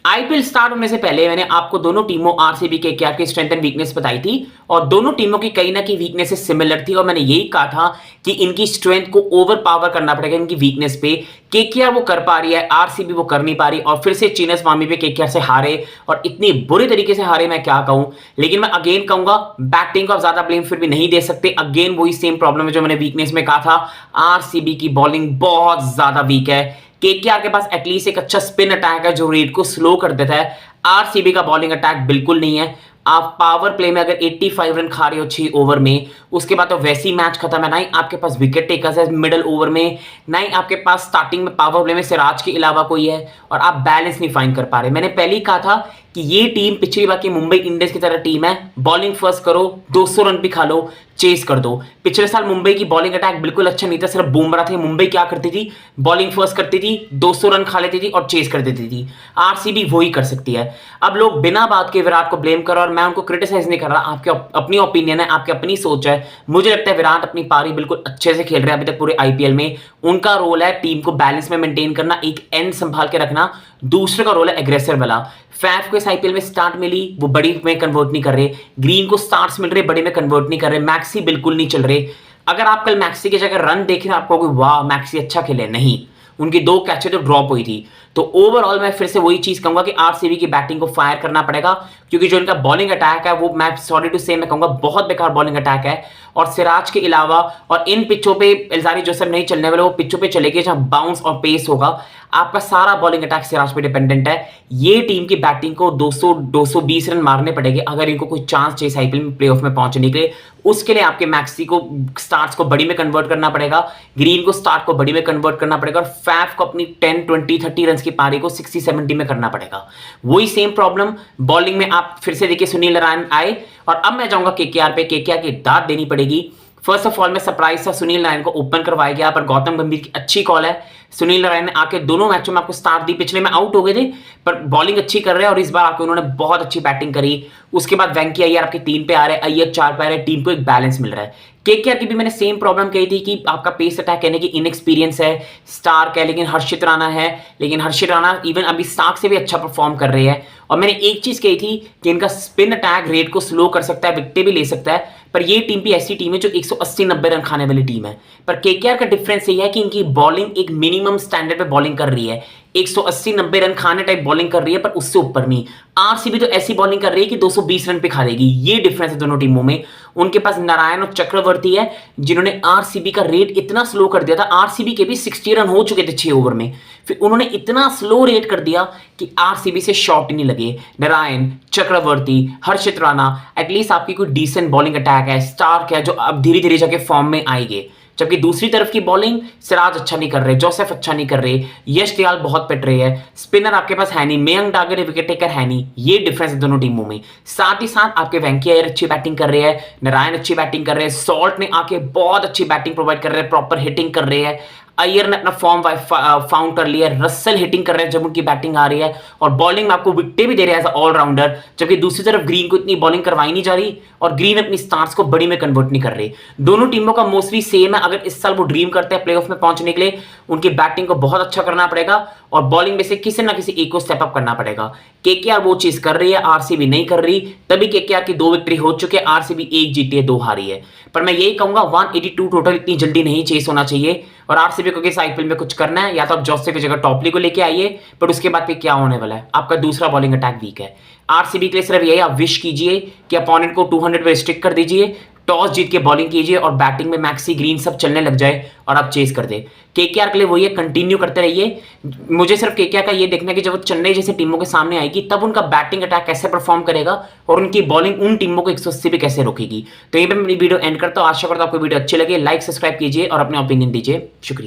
IPL start होने से पहले मैंने आपको दोनों टीमों आरसीबी के केकेआर की स्ट्रेंथ एंड वीकनेस बताई थी और दोनों टीमों की कहीं ना कहीं वीकनेसेस सिमिलर थी और मैंने यही कहा था कि इनकी स्ट्रेंथ को ओवर पावर करना पड़ेगा इनकी वीकनेस पे। केकेआर वो कर पा रही है, आरसीबी वो कर नहीं पा रही और फिर से चिन्नास्वामी पे केकेआर से हारे और इतनी बुरी तरीके से हारे, मैं क्या कहूं। लेकिन मैं अगेन कहूंगा बैटिंग को आप ज्यादा ब्लेम फिर भी नहीं दे सकते। अगेन वही सेम प्रॉब्लम है जो मैंने वीकनेस में कहा था, आरसीबी की बॉलिंग बहुत ज्यादा वीक है। केकेआर के पास एटलीस्ट एक अच्छा स्पिन अटैक है जो रेट को स्लो कर देता है, आरसीबी का बॉलिंग अटैक बिल्कुल नहीं है। आप पावर प्ले में अगर 85 रन खा रहे हो 6 ओवर में, उसके बाद तो वैसे ही मैच खत्म है। ना ही आपके पास विकेट टेकर्स है मिडिल ओवर में, ना ही आपके पास स्टार्टिंग में पावर प्ले में सिराज के अलावा कोई है और आप बैलेंस नहीं फाइंड कर पा रहे। मैंने पहले ही कहा था कि ये टीम पिछली बार की मुंबई इंडियंस की तरह टीम है, बॉलिंग फर्स्ट करो, 200 रन भी खा लो, चेस कर दो। पिछले साल मुंबई की बॉलिंग अटैक बिल्कुल अच्छा नहीं था, सिर्फ बुमराह थे। मुंबई क्या करती थी, बॉलिंग फर्स्ट करती थी, 200 रन खा लेती थी और चेस कर देती थी। आरसीबी वही कर सकती है। अब लोग बिना बात के विराट को ब्लेम करो और मैं उनको क्रिटिसाइज नहीं कर रहा, आपकी अपनी ओपिनियन है, आपकी अपनी सोच है। मुझे लगता है विराट अपनी पारी बिल्कुल अच्छे से खेल रहे हैं अभी तक पूरे आईपीएल में। उनका रोल है टीम को बैलेंस में मेंटेन करना, एक एंड संभाल के रखना। दूसरे का रोल है एग्रेसिव वाला। फैफ को इस आईपीएल में स्टार्ट मिली, वो बड़ी में कन्वर्ट नहीं कर रहे। ग्रीन को स्टार्ट्स मिल रहे, बड़ी में कन्वर्ट नहीं कर रहे। मैक्सी बिल्कुल नहीं चल रहे। अगर आप कल मैक्सी की जगह रन देखें आपको वाह मैक्सी अच्छा खेले, नहीं, उनकी 2 कैचें तो ड्रॉप हुई थी। तो ओवरऑल मैं फिर से वही चीज कहूंगा कि आरसीबी की बैटिंग को फायर करना पड़ेगा, क्योंकि जो इनका बॉलिंग अटैक है वो मैं सॉरी टू से मैं कहूंगा बहुत बेकार बॉलिंग अटैक है। और सिराज के अलावा और इन पिचों पे इल्जारी जोसेफ नहीं चलने वाले, वो पिचों पे चलेंगे जहां बाउंस और पेस होगा। आपका सारा बॉलिंग अटैक सिराज पे डिपेंडेंट है। ये टीम की बैटिंग को 200-220 रन मारने पड़ेंगे अगर इनको कोई चांस चाहिए आईपीएल में प्लेऑफ में पहुंचने के लिए। उसके लिए आपके मैक्सी को स्टार्ट्स को बड़ी में कन्वर्ट करना पड़ेगा, ग्रीन को स्टार्ट को बड़ी में कन्वर्ट करना पड़ेगा और फैफ को अपनी 10-20-30 रन की पारी को 60-70 में करना पड़ेगा। वही सेम प्रॉब्लम बॉलिंग में आप फिर से देखिए, सुनील नारायण आए और अब मैं जाऊंगा केकेआर पे। केकेआर की दाद देनी पड़ेगी। फर्स्ट ऑफ ऑल मैं सरप्राइज था सुनील नारायण को ओपन करवाया गया, पर गौतम गंभीर की अच्छी कॉल है। सुनील नारायण ने आके दोनों मैचों में आपको स्टार्ट दी। पिछले में आउट हो गए थे पर बॉलिंग अच्छी कर रहे हैं और इस बार आके उन्होंने बहुत अच्छी बैटिंग करी। उसके बाद वेंकी अय्यर आपके 3 पे आ रहे हैं, अय्यर 4 पे आ रहे हैं, टीम को एक बैलेंस मिल रहा है। केकेआर की भी मैंने सेम प्रॉब्लम कही थी कि आपका पेस अटैक कहने की इनएक्सपीरियंस है, स्टार्क है लेकिन हर्षित राणा है, लेकिन हर्षित राणा इवन अभी स्टार्क से भी अच्छा परफॉर्म कर रहे हैं। और मैंने एक चीज कही थी कि इनका स्पिन अटैक रेट को स्लो कर सकता है, विकेट भी ले सकता है। पर ये टीम भी ऐसी टीम है जो 180-90 रन खाने वाली टीम है। पर केकेआर का डिफरेंस ये है कि इनकी बॉलिंग एक मिनिमम स्टैंडर्ड पे बॉलिंग कर रही है, 180-90 रन खाने टाइप बॉलिंग कर रही है, पर उससे ऊपर नहीं। आरसीबी तो ऐसी बॉलिंग कर रही है कि 220 रन पे खा देगी। ये डिफरेंस है दोनों टीमों में। उनके पास नारायण और चक्रवर्ती है जिन्होंने आरसीबी का रेट इतना स्लो कर दिया था। आरसीबी के भी 60 रन हो चुके थे 6 ओवर में, फिर उन्होंने इतना स्लो रेट कर दिया कि आरसीबी से शॉट ही नहीं लगे। नारायण, चक्रवर्ती, हर्षित राणा, एटलीस्ट आपकी कोई डिसेंट बॉलिंग अटैक है, स्टार्क है जो अब धीरे धीरे जाके फॉर्म में आएंगे। जबकि दूसरी तरफ की बॉलिंग सिराज अच्छा नहीं कर रहे, जोसेफ अच्छा नहीं कर रहे, यश दयाल बहुत पिट रहे हैं, स्पिनर आपके पास है नहीं, मयंक डागर विकेट टेकर है नहीं। ये डिफरेंस है दोनों टीमों में। साथ ही साथ आपके वेंकी अय्यर अच्छी बैटिंग कर रहे हैं, नारायण अच्छी बैटिंग कर रहे हैं, सॉल्ट ने आके बहुत अच्छी बैटिंग प्रोवाइड कर रहे हैं, प्रॉपर हिटिंग कर रहे हैं, अय्यर ने अपना फॉर्म फाउंड कर लिया, रसल हिटिंग कर रहे हैं जब उनकी बैटिंग आ रही है और बॉलिंग में आपको विकेटें भी दे रहे हैं एज ऑलराउंडर। जबकि दूसरी तरफ ग्रीन को इतनी बॉलिंग करवाई नहीं जा रही और ग्रीन अपनी स्टार्स को बड़ी में कन्वर्ट नहीं कर रहे। दोनों टीमों का मोस्टली सेम है। अगर इस साल वो ड्रीम करते हैं प्लेऑफ में पहुंचने के लिए, उनकी बैटिंग को बहुत अच्छा करना पड़ेगा और बॉलिंग में से किसी ना किसी एक को स्टेप अप करना पड़ेगा। केकेआर वो चीज कर रही है, आरसीबी नहीं कर रही, तभी केकेआर की 2 विक्ट्री हो चुके हैं, आरसीबी 1 जीती है 2 हारी है। पर मैं यही कहूंगा 182 टोटल इतनी जल्दी नहीं चेस होना चाहिए और आरसीबी को किस आईपीएल में कुछ करना है, या तो आप जोसेफ की जगह टॉपली को लेके आइए, पर उसके बाद फिर क्या होने वाला है, आपका दूसरा बॉलिंग अटैक वीक है। आरसीबी के लिए सिर्फ यही आप विश कीजिए कि अपोनेंट को 200 पे रिस्ट्रिक्ट कर दीजिए, टॉस जीत के बॉलिंग कीजिए और बैटिंग में मैक्सी ग्रीन सब चलने लग जाए और आप चेस कर दे। केकेआर के लिए वही है, कंटिन्यू करते रहिए। मुझे सिर्फ केकेआर का ये देखना है कि जब वो चेन्नई जैसे टीमों के सामने आएगी तब उनका बैटिंग अटैक कैसे परफॉर्म करेगा और उनकी बॉलिंग उन टीमों को 180 पे कैसे रोकेगी। तो यहीं पे मैं वीडियो एंड करता हूँ। आशा करता हूँ आपको वीडियो अच्छी लगे। लाइक सब्सक्राइब कीजिए और अपने ओपिनियन दीजिए। शुक्रिया।